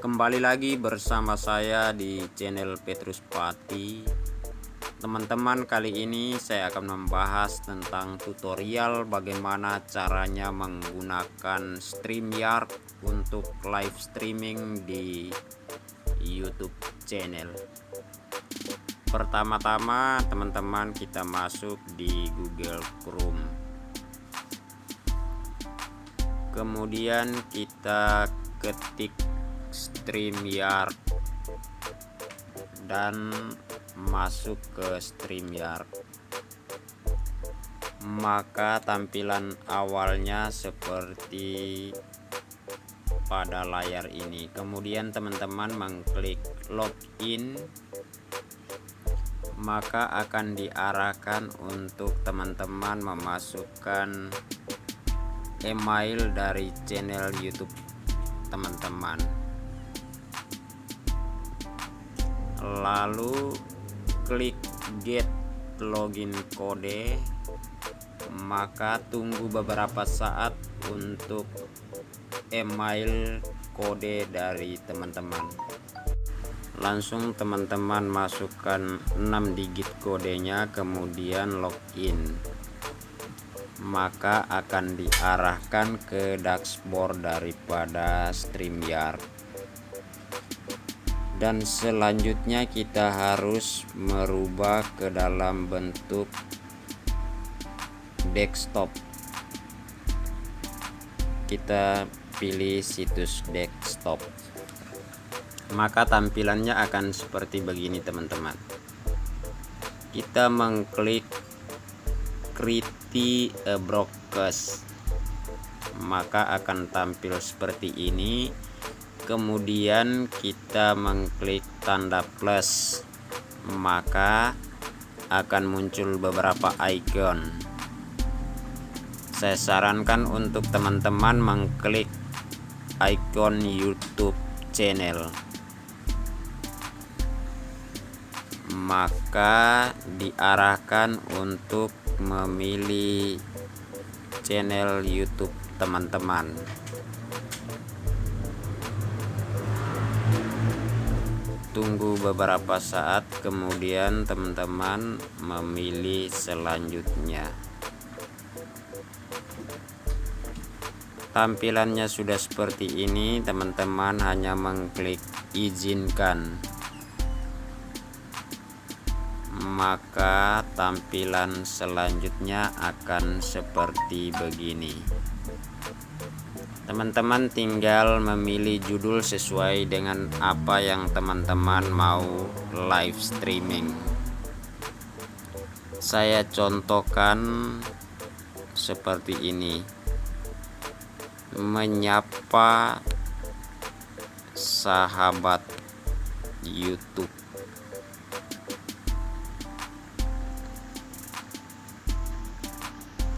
Kembali lagi bersama saya di channel Petrus Pati. Teman-teman, kali ini saya akan membahas tentang tutorial bagaimana caranya menggunakan StreamYard untuk live streaming di YouTube channel. Pertama-tama teman-teman kita masuk di Google Chrome. Kemudian kita ketik StreamYard dan masuk ke StreamYard. Maka tampilan awalnya seperti pada layar ini. Kemudian teman-teman mengklik login, maka akan diarahkan untuk teman-teman memasukkan email dari channel YouTube teman-teman. Lalu klik get login kode, maka tunggu beberapa saat untuk email kode dari teman-teman. Langsung teman-teman masukkan 6 digit kodenya, kemudian login, maka akan diarahkan ke dashboard daripada StreamYard. Dan selanjutnya kita harus merubah ke dalam bentuk desktop. Kita pilih situs desktop, maka tampilannya akan seperti begini teman-teman. Kita mengklik create a broadcast, maka akan tampil seperti ini. Kemudian kita mengklik tanda plus, maka akan muncul beberapa icon. Saya sarankan untuk teman-teman mengklik icon YouTube channel, maka diarahkan untuk memilih channel YouTube teman-teman. Tunggu beberapa saat, kemudian teman-teman memilih selanjutnya. Tampilannya sudah seperti ini teman-teman, hanya mengklik izinkan, maka tampilan selanjutnya akan seperti begini. Teman-teman tinggal memilih judul sesuai dengan apa yang teman-teman mau live streaming. Saya contohkan seperti ini: menyapa sahabat YouTube.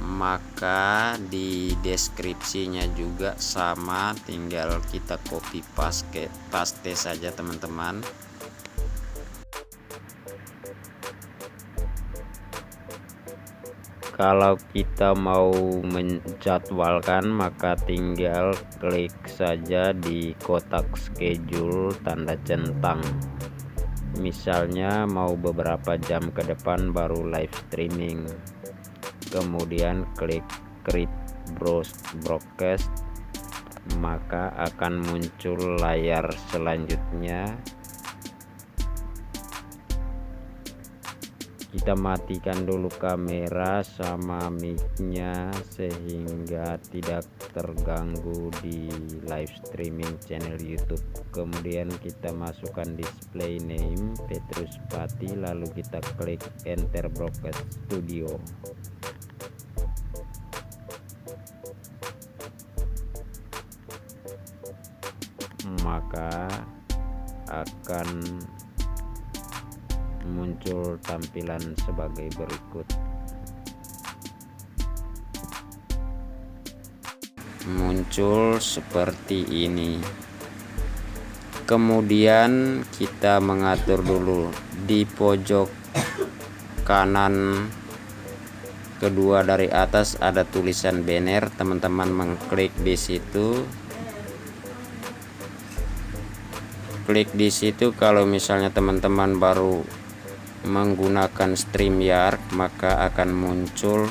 Maka di deskripsinya juga sama, tinggal kita copy paste saja teman-teman. Kalau kita mau menjadwalkan, maka tinggal klik saja di kotak schedule tanda centang. Misalnya mau beberapa jam ke depan baru live streaming. Kemudian klik create broadcast, maka akan muncul layar selanjutnya. Kita matikan dulu kamera sama mic-nya sehingga tidak terganggu di live streaming channel YouTube. Kemudian kita masukkan display name Petrus Pati, lalu kita klik enter broadcast studio. Maka akan muncul tampilan sebagai berikut. Muncul seperti ini. Kemudian kita mengatur dulu di pojok kanan kedua dari atas ada tulisan banner, teman-teman mengklik di situ. klik di situ. Kalau misalnya teman-teman baru menggunakan StreamYard, maka akan muncul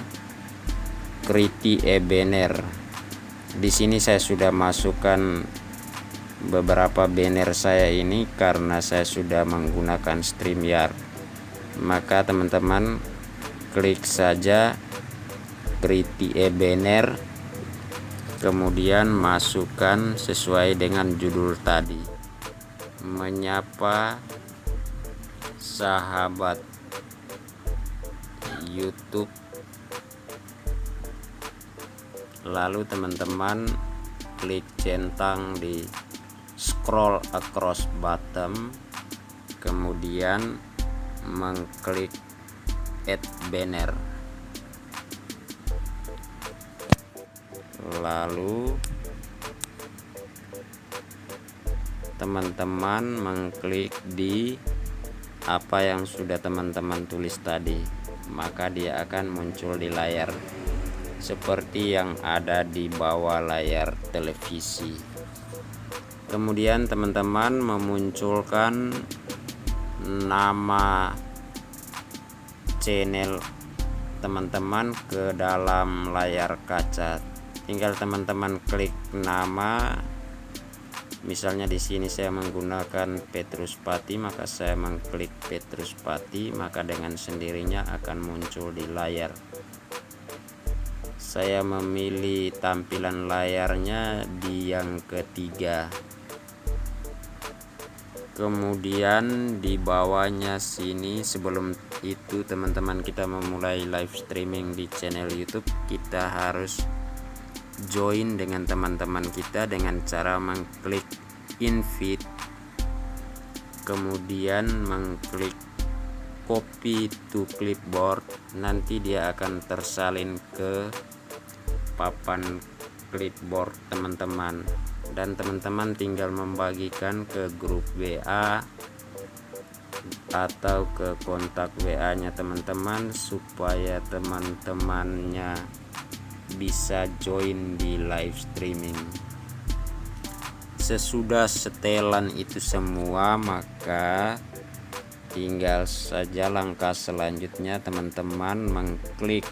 create a banner. Di sini saya sudah masukkan beberapa banner saya ini karena saya sudah menggunakan StreamYard. Maka teman-teman klik saja create a banner, kemudian masukkan sesuai dengan judul tadi, menyapa sahabat YouTube. Lalu teman-teman klik centang di scroll across bottom, kemudian mengklik add banner, lalu teman-teman mengklik di apa yang sudah teman-teman tulis tadi, maka dia akan muncul di layar seperti yang ada di bawah layar televisi. Kemudian teman-teman memunculkan nama channel teman-teman ke dalam layar kaca. Tinggal teman-teman klik nama. Misalnya di sini saya menggunakan Petrus Pati, maka saya mengklik Petrus Pati, maka dengan sendirinya akan muncul di layar. Saya memilih tampilan layarnya di yang ketiga. Kemudian di bawahnya sini, sebelum itu teman-teman kita memulai live streaming di channel YouTube, kita harus join dengan teman-teman kita dengan cara mengklik invite, kemudian mengklik copy to clipboard. Nanti dia akan tersalin ke papan clipboard teman-teman, dan teman-teman tinggal membagikan ke grup WA atau ke kontak WA nya teman-teman supaya teman-temannya bisa join di live streaming. Sesudah setelan itu semua, maka tinggal saja langkah selanjutnya teman-teman mengklik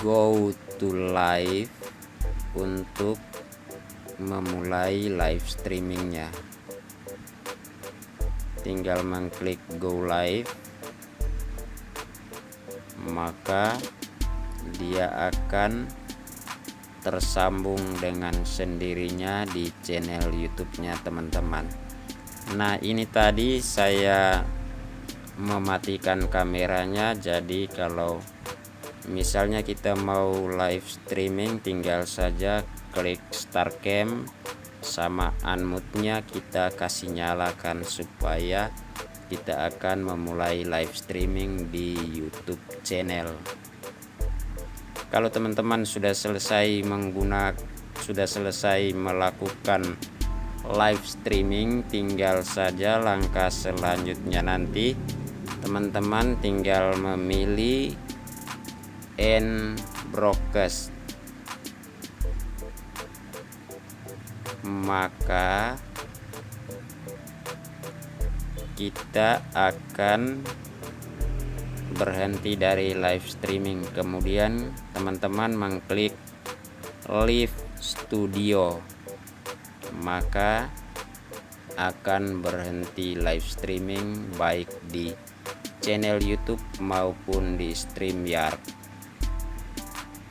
go to live untuk memulai live streamingnya. Tinggal mengklik go live, maka dia akan tersambung dengan sendirinya di channel YouTube-nya teman-teman. Nah, ini tadi saya mematikan kameranya, jadi kalau misalnya kita mau live streaming, tinggal saja klik start cam, sama unmute-nya kita kasih nyalakan supaya kita akan memulai live streaming di YouTube channel. Kalau teman-teman sudah selesai melakukan live streaming, tinggal saja langkah selanjutnya nanti teman-teman tinggal memilih end broadcast, maka kita akan berhenti dari live streaming. Kemudian teman-teman mengklik live studio, maka akan berhenti live streaming baik di channel YouTube maupun di StreamYard.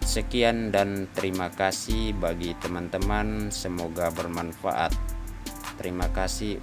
Sekian dan terima kasih bagi teman-teman, semoga bermanfaat. Terima kasih.